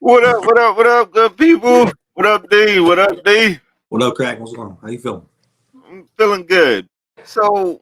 What up? What up? What up, good people? What up, D? What up, D? What up, Crack? What's going on? How you feeling? I'm feeling good. So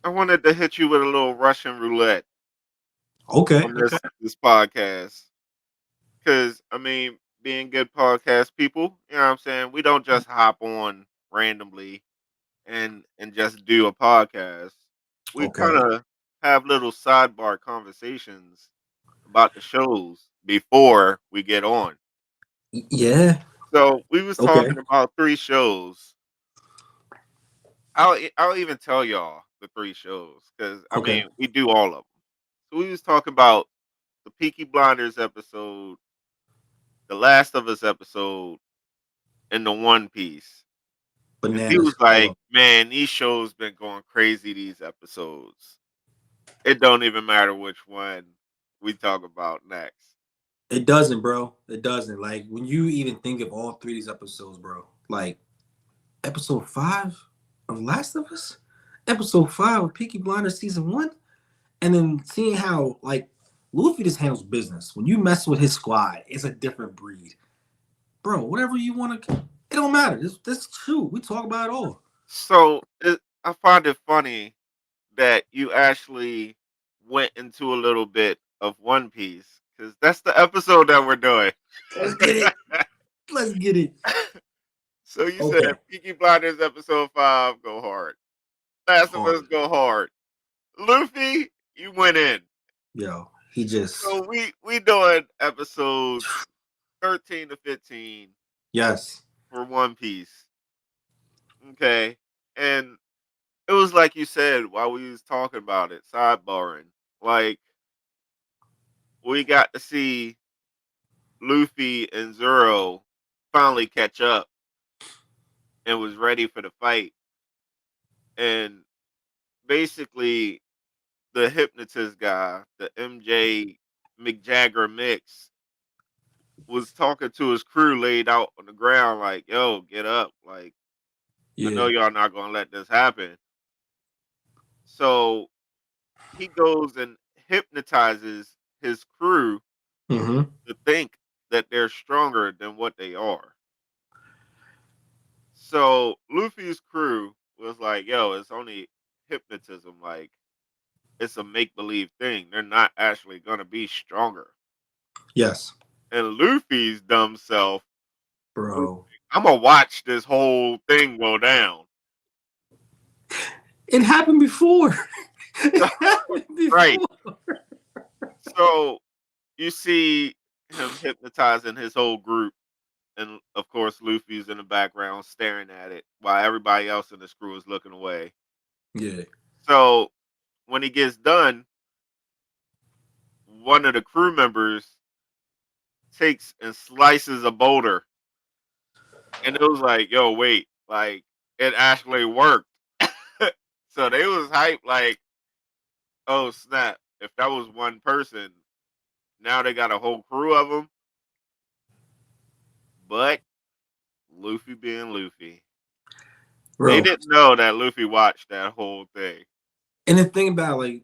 I wanted to hit you with a little Russian roulette Okay, on okay, this podcast, because being good podcast people, you know what I'm saying. We don't just hop on randomly and just do a podcast. We kind okay. of have little sidebar conversations about the shows before we get on. Yeah, So we was okay, talking about three shows. I'll even tell y'all the three shows because okay. we do all of them. So we was talking about the Peaky Blinders episode, the Last of Us episode, and the One Piece. Because he was Bananas. Hold like, on. "Man, these shows been going crazy. These episodes. It don't even matter which one we talk about next." It doesn't, bro. It doesn't. Like when you even think of all three of these episodes, bro. Like episode 5 of Last of Us, episode 5 of Peaky Blinders season 1, and then seeing how like Luffy just handles business. When you mess with his squad, it's a different breed, bro. Whatever you want to, it don't matter. This true. We talk about it all. I find it funny that you actually went into a little bit of One Piece because that's the episode that we're doing. Let's get it. Let's get it. So you said Okay. Peaky Blinders episode 5 go hard. Last of Us Hard. go hard. Luffy, you went in. Yo, he just So we doing episodes 13 to 15 yes. for One Piece. Okay. And it was like you said while we was talking about it, sidebarring. Like we got to see Luffy and Zoro finally catch up and was ready for the fight. And basically the hypnotist guy, the MJ McJagger mix, was talking to his crew laid out on the ground, like, yo, get up. Like, I know Yeah. y'all not gonna let this happen. So he goes and hypnotizes his crew Mm-hmm. to think that they're stronger than what they are. So Luffy's crew was like, yo, it's only hypnotism. Like, it's a make believe thing. They're not actually gonna be stronger. Yes. And Luffy's dumb self was Bro. like, I'm gonna watch this whole thing go down. It happened before. So, It happened right. before. So you see him hypnotizing his whole group, and of course Luffy's in the background staring at it while everybody else in the crew is looking away. Yeah. So when he gets done, one of the crew members takes and slices a boulder, and it was like, "Yo, wait! Like it actually worked." So they was hyped, like, "Oh snap! If that was one person, now they got a whole crew of them." But Luffy being Luffy, they Bro. didn't know that Luffy watched that whole thing. And the thing about like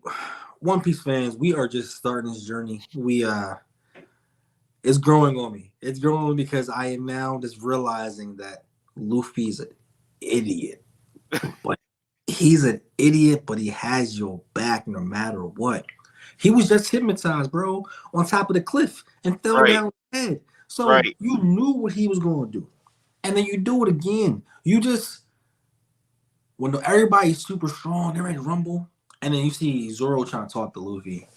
One Piece fans, we are just starting this journey. We it's growing on me. It's growing on me because I am now just realizing that Luffy's an idiot. But he's an idiot, but he has your back no matter what. He was just hypnotized, bro, on top of the cliff and fell Right, down dead. So right, you knew what he was going to do. And then you do it again. You just, when everybody's super strong, they're ready to rumble. And then you see Zoro trying to talk to Luffy.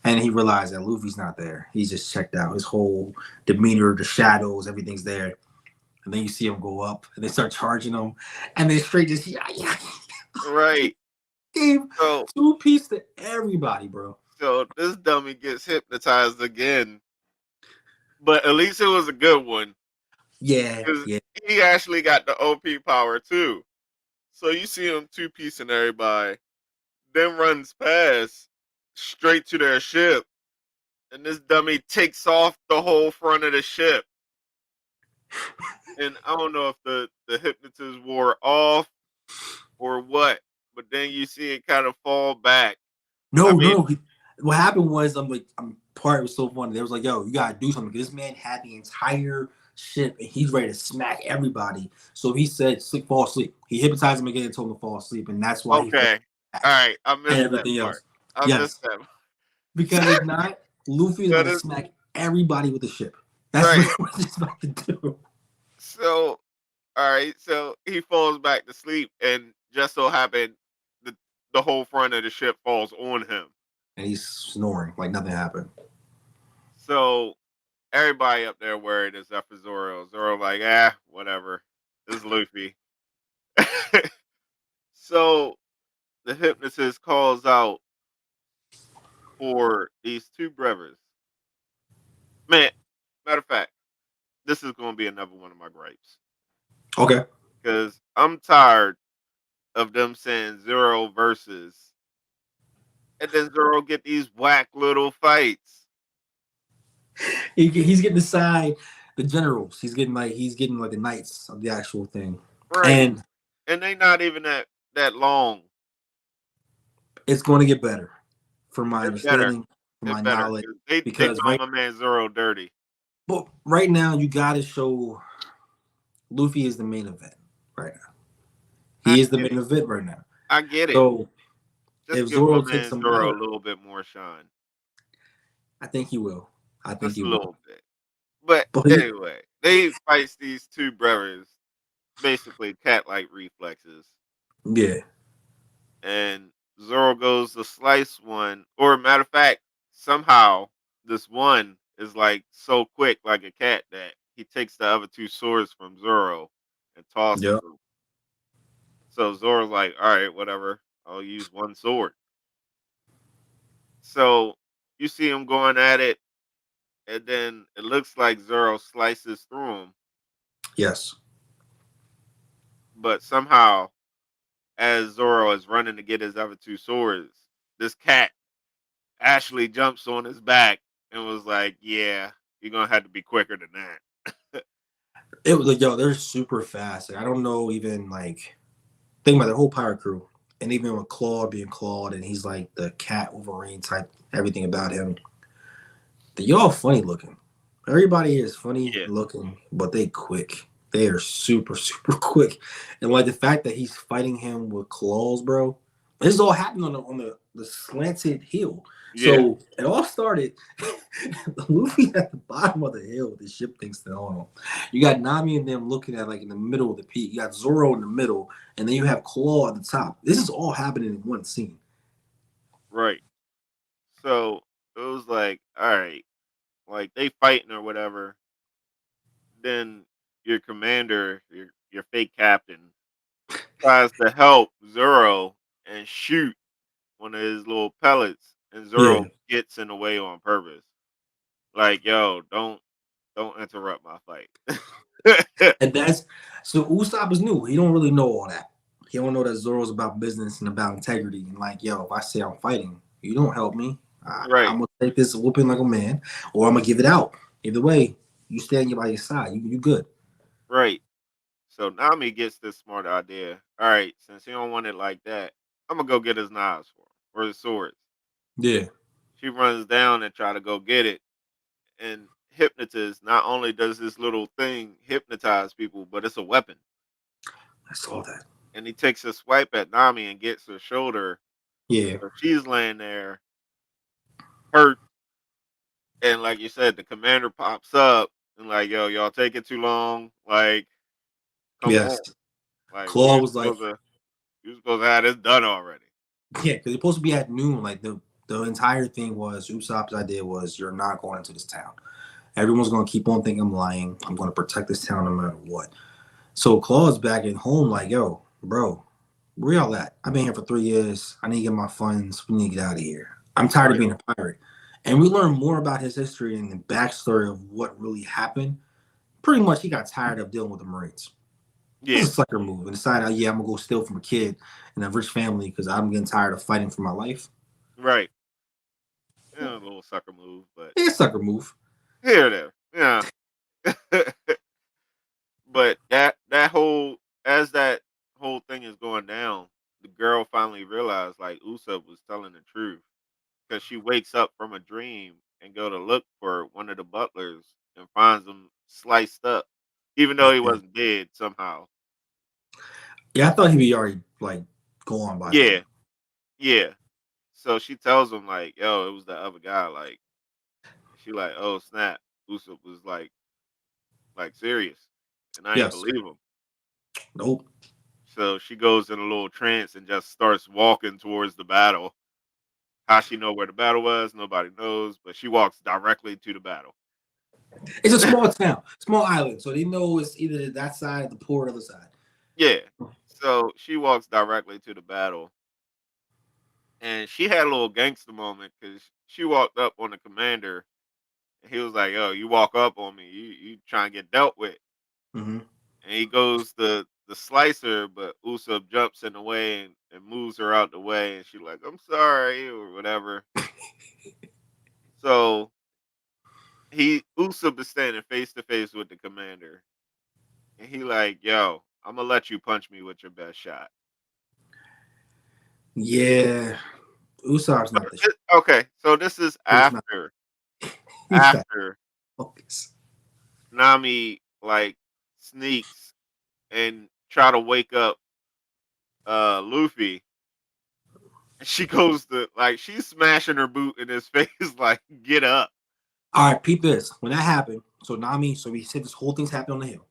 And he realized that Luffy's not there. He's just checked out. His whole demeanor, the shadows, everything's there. And then you see him go up and they start charging him. And they straight just, yeah, yeah. right. Gave So, 2 piece to everybody, bro. so this dummy gets hypnotized again, but at least it was a good one Yeah, because yeah. he actually got the OP power too. So you see him two piecing everybody, then runs past straight to their ship, and this dummy takes off the whole front of the ship. And I don't know if the hypnotist wore off or what, but then you see it kind of fall back. I No, mean, no. what happened was part was so funny. They was like, "Yo, you gotta do something." This man had the entire ship and he's ready to smack everybody. So he said, "Sleep, fall asleep." He hypnotized him again and told him to fall asleep, and that's why he fell Okay. back All right. I and missed that everything part. else. I missed Yes, that. because if not, Luffy is That gonna is smack everybody with the ship. That's right. what he's about to do. So, all right. So he falls back to sleep, and just so happened the whole front of the ship falls on him. And he's snoring like nothing happened. So everybody up there worried except for Zoro. Zoro like, whatever. It's Luffy. So the hypnotist calls out for these two brothers. Man, matter of fact, this is going to be another one of my gripes Okay. because I'm tired of them saying Zero versus, and then Zoro get these whack little fights. He's getting the side, the generals. He's getting like the knights of the actual thing. Right. And And they not even that long. it's going to get better, from my It better. understanding, from my It better. knowledge. 'Cause they Because call my man Zero dirty. right now you got to show Luffy is the main event right now. I He is the get main it. event right now. I get it. So Just if give my Zoro takes man him Zoro a out, little bit more shine. I think he will. I think Just he a will. little bit. But But anyway, they fights these two brothers, basically cat like reflexes. yeah, And Zoro goes to slice one, or matter of fact, somehow this one is like so quick, like a cat, that he takes the other two swords from Zoro and tosses yeah, them. So Zoro's like, all right, whatever, I'll use one sword. So you see him going at it, and then it looks like Zoro slices through him, yes. but somehow, as Zoro is running to get his other two swords, this cat Ashley jumps on his back and was like, "Yeah, you're gonna have to be quicker than that." It was like, yo, they're super fast. Like, I don't know, even like think about the whole pirate crew, and even with Claude being Claude, and he's like the cat Wolverine type, everything about him. Y'all funny looking. Everybody is funny Yeah, looking, but they quick. They are super, super quick. And like the fact that he's fighting him with claws, bro. This is all happening on the slanted hill. yeah, So it all started Luffy at the bottom of the hill with the ship thing still on him. You got Nami and them looking at like in the middle of the peak. You got Zoro in the middle, and then you have Claw at the top. This is all happening in one scene. right. So it was like, all right, like they fighting or whatever. Then your commander, your fake captain, tries to help Zoro and shoot one of his little pellets, and Yeah. Zoro gets in the way on purpose. Like, yo, don't interrupt my fight. And that's so Usopp is new. He don't really know all that. He don't know that Zoro's about business and about integrity. And like, yo, if I say I'm fighting, you don't help me. Right, I'm gonna take this whooping like a man, or I'm gonna give it out. Either way, you stand by your side. You good. right. So Nami gets this smart idea. All right, since he don't want it like that, I'm gonna go get his knives for him or his swords. Yeah, She runs down and try to go get it, and hypnotist not only does this little thing hypnotize people, but it's a weapon. I saw that. And he takes a swipe at Nami and gets her shoulder. Yeah, So she's laying there hurt, and like you said, the commander pops up and like, yo, y'all taking too long. Like, come yes. on. Like, Claw was like, you supposed to have this done already. yeah, because it's supposed to be at noon. Like the entire thing was Usopp's idea was you're not going into this town. Everyone's gonna keep on thinking I'm lying. I'm gonna protect this town no matter what. So Claw's back at home, like, yo, bro, where y'all at? I've been here for 3 years. I need to get my funds. We need to get out of here. I'm tired of Right. being a pirate. And we learn more about his history and the backstory of what really happened. Pretty much, he got tired of dealing with the Marines. It Yeah. was a sucker move and decided, yeah, I'm gonna go steal from a kid in a rich family because I'm getting tired of fighting for my life. Right. Yeah, a little sucker move, but It's a sucker move. here there. Yeah. But that whole as that whole thing is going down, the girl finally realized like Usopp was telling the truth because she wakes up from a dream and go to look for one of the butlers and finds him sliced up, even though he Yeah. wasn't dead somehow. Yeah, I thought he'd be already like gone by then. Yeah, yeah. So she tells him like, "Yo, it was the other guy." Like, she like, "Oh snap!" Usopp was like serious, and I ain't Yes. believe him. Nope. So she goes in a little trance and just starts walking towards the battle. How she know where the battle was, nobody knows, but she walks directly to the battle. It's a small town, small island, so they know it's either that side, the poor, or the other side. Yeah. So she walks directly to the battle, and she had a little gangster moment because she walked up on the commander, and he was like, "Yo, you walk up on me, you try and get dealt with." Hmm. And he goes the slicer, but Usopp jumps in the way and moves her out the way, and she's like, "I'm sorry" or whatever. So he Usopp is standing face to face with the commander, and he like, "Yo, I'm gonna let you punch me with your best shot." Yeah, Usopp's not the shit. Okay, so this is He's not. He's not after focused. Nami like sneaks and try to wake up Luffy. And she goes to like she's smashing her boot in his face like get up. All right, peep this. When that happened, so Nami, so we said this whole thing's happening on the hill.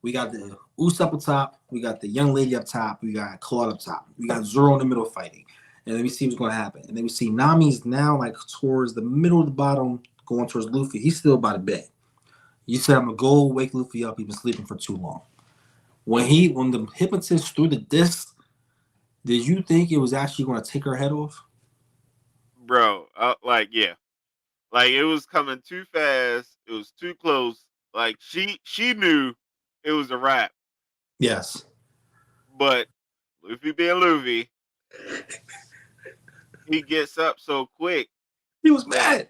We got the Usopp up top. We got the young lady up top. We got Claude up top. We got Zoro in the middle fighting. And then we see what's going to happen. And then we see Nami's now like towards the middle of the bottom, going towards Luffy. He's still by the bed. You said I'm gonna go wake Luffy up. He's been sleeping for too long. When the hypnotist threw the disc, did you think it was actually going to take her head off? Bro, like yeah. Like it was coming too fast. It was too close. Like she knew it was a wrap. Yes. But Luffy being Luffy, he gets up so quick He was that mad.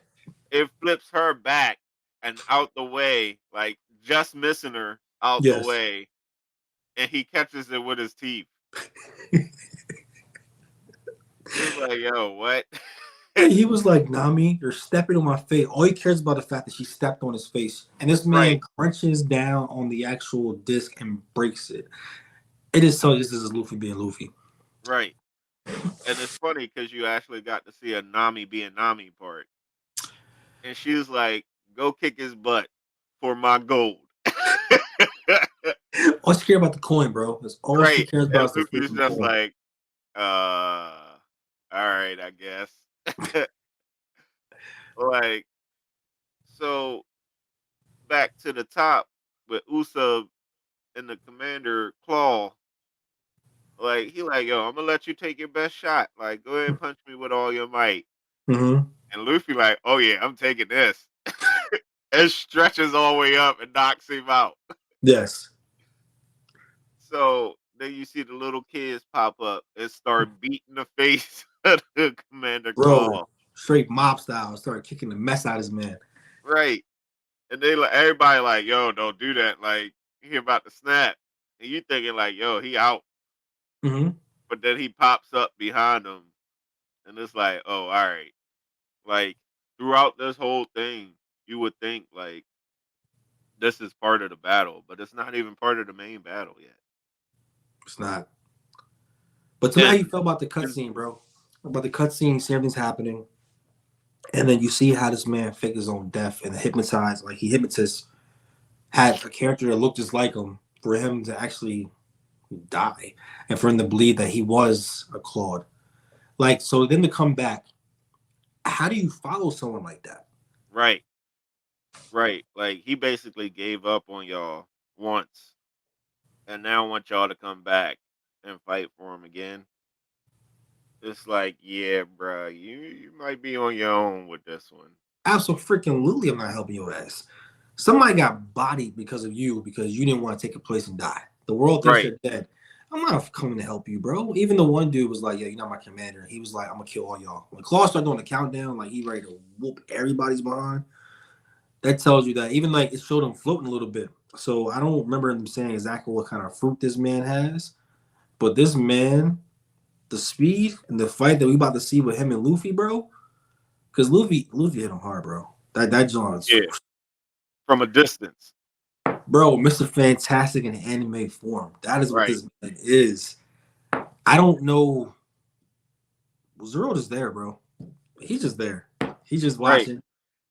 it flips her back and out the way, like just missing her out the Yes. way, and he catches it with his teeth. He was like, "Yo, what?" He was like, Nami, you're stepping on my face. All he cares about the fact that she stepped on his face. And this man Right, crunches down on the actual disc and breaks it. It is so this is Luffy being Luffy. right. And it's funny because you actually got to see a Nami being Nami part, and she was like, "Go kick his butt for my gold." All she cares about the coin, bro. That's all she Right, cares about and is the Luffy's freaking just coin. like, all right, I guess." Like, so back to the top with Usopp and the commander Claw. Like he like, "Yo, I'm gonna let you take your best shot. Like, go ahead and punch me with all your might." Mm-hmm. And Luffy like, "Oh yeah, I'm taking this." And stretches all the way up and knocks him out. Yes. So then you see the little kids pop up and start beating the face of the Commander Bro, Claw. straight mob style. Started kicking the mess out of this man. Right. And they like everybody like, "Yo, don't do that." Like he about to snap. And you thinking like, "Yo, he out." Mm-hmm. But then he pops up behind him and it's like, "Oh, all right." Like throughout this whole thing, you would think like this is part of the battle, but it's not even part of the main battle yet. It's not. But tell me how you And, felt about the and cutscene, bro. About the cutscene, see everything's happening. And then you see how this man faked his own death and hypnotized, like he hypnotist had a character that looked just like him for him to actually die and for him to believe that he was a Claude. Like, so then to come back, how do you follow someone like that? right, right. Like he basically gave up on y'all once and now want y'all to come back and fight for him again. It's like, yeah, bruh, you might be on your own with this one. Absolutely, I'm not helping your ass. Somebody got bodied because of you because you didn't want to take a place and die. The world thinks Right, you're dead. I'm not coming to help you, bro. Even the one dude was like, "Yeah, you're not my commander." He was like, "I'm gonna kill all y'all." When Claw started doing the countdown, like he ready to whoop everybody's behind. That tells you that even like it showed him floating a little bit. So I don't remember him saying exactly what kind of fruit this man has, but this man, the speed and the fight that we about to see with him and Luffy, bro. Because Luffy hit him hard, bro. That John's Yeah, from a distance. bro, Mr. Fantastic in anime form. That is what Right, this man is. I don't know. Zero just there, bro. He's just there. He's just right, watching.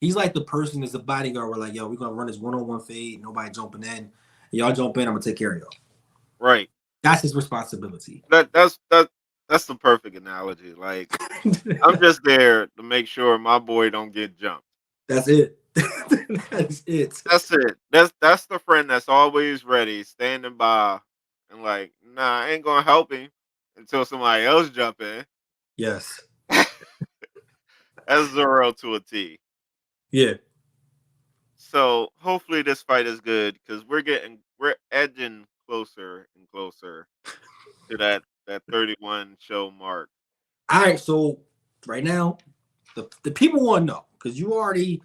He's like the person that's the bodyguard. We're like, yo, we're gonna run this one-on-one fade. Nobody jumping in. Y'all jump in. I'm gonna take care of y'all. right. That's his responsibility. That's the perfect analogy. Like I'm just there to make sure my boy don't get jumped. That's it. That's it. That's it. That's the friend that's always ready, standing by, and like, nah, I ain't gonna help him until somebody else jump in. Yes. That's Zoro to a T. Yeah. So hopefully this fight is good because we're edging closer and closer to that 31 show mark. All right. So right now, the people want to know because you already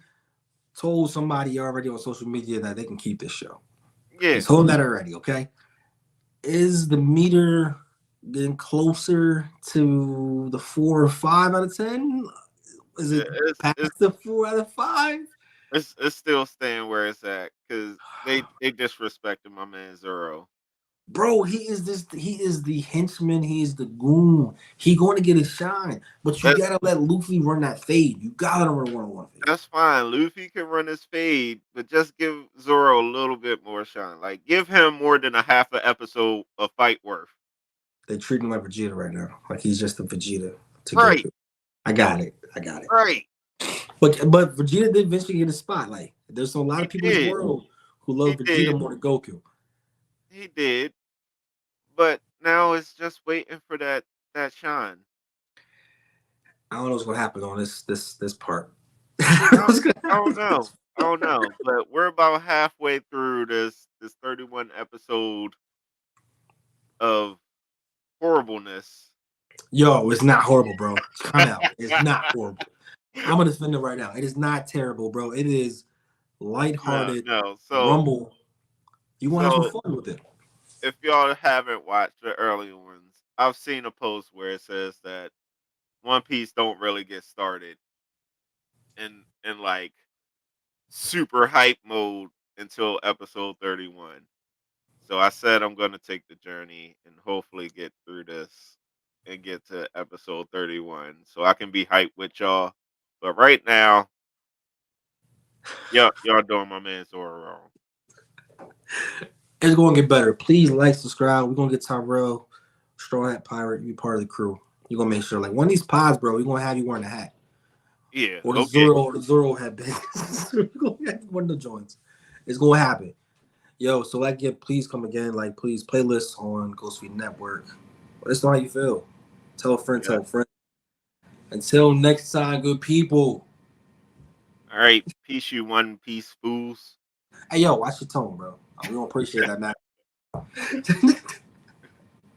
told somebody already on social media that they can keep this show. You Yeah, told that already. Okay. Is the meter getting closer to the 4 or 5 out of 10? Is it it's past it's the 4 out of 5? it's still staying where it's at because they disrespected my man Zoro. Bro, he is this. He is the henchman. He is the goon. He going to get his shine, but you That gotta let Luffy run that fade. You gotta run a one-on-one fade. that's fine. Luffy can run his fade, but just give Zoro a little bit more shine. Like give him more than a half an episode of fight worth. They treat him like Vegeta right now, like he's just a Vegeta to Right, Goku. I got it. I got it. right. But Vegeta did eventually get a spotlight. There's a lot He of people in this did. world who He love did. Vegeta more than Goku. He did. But now it's just waiting for that shine. I don't know what's gonna happen on this part. I don't, What's gonna I happen don't on know. this I don't know. But we're about halfway through this 31 episode of horribleness. Yo, it's not horrible, bro. Time out. It's not horrible. I'm gonna defend it right now. It is not terrible, bro. It is No, lighthearted no. rumble. You want to have So some fun with it? if y'all haven't watched the early ones, I've seen a post where it says that One Piece don't really get started in like super hype mode until episode 31. So I said I'm going to take the journey and hopefully get through this and get to episode 31 so I can be hyped with y'all. But right now, y'all doing my man Zoro wrong. It's gonna get better. Please like, subscribe. We're gonna get Tyrell, Straw Hat Pirate, be part of the crew. You're gonna make sure, like one of these pods, bro, we're gonna have you wearing a hat. Yeah, Or okay. The Zoro hat band. We're gonna have one of the joints. It's gonna happen. Yo, so like please come again. Like please playlists on Ghostfeed Network. Let us know how you feel. Tell a friend, Yeah. tell a friend. Until next time, good people. All right. Peace, you One Piece fools. Hey yo, watch your tone, bro. We don't appreciate that, man.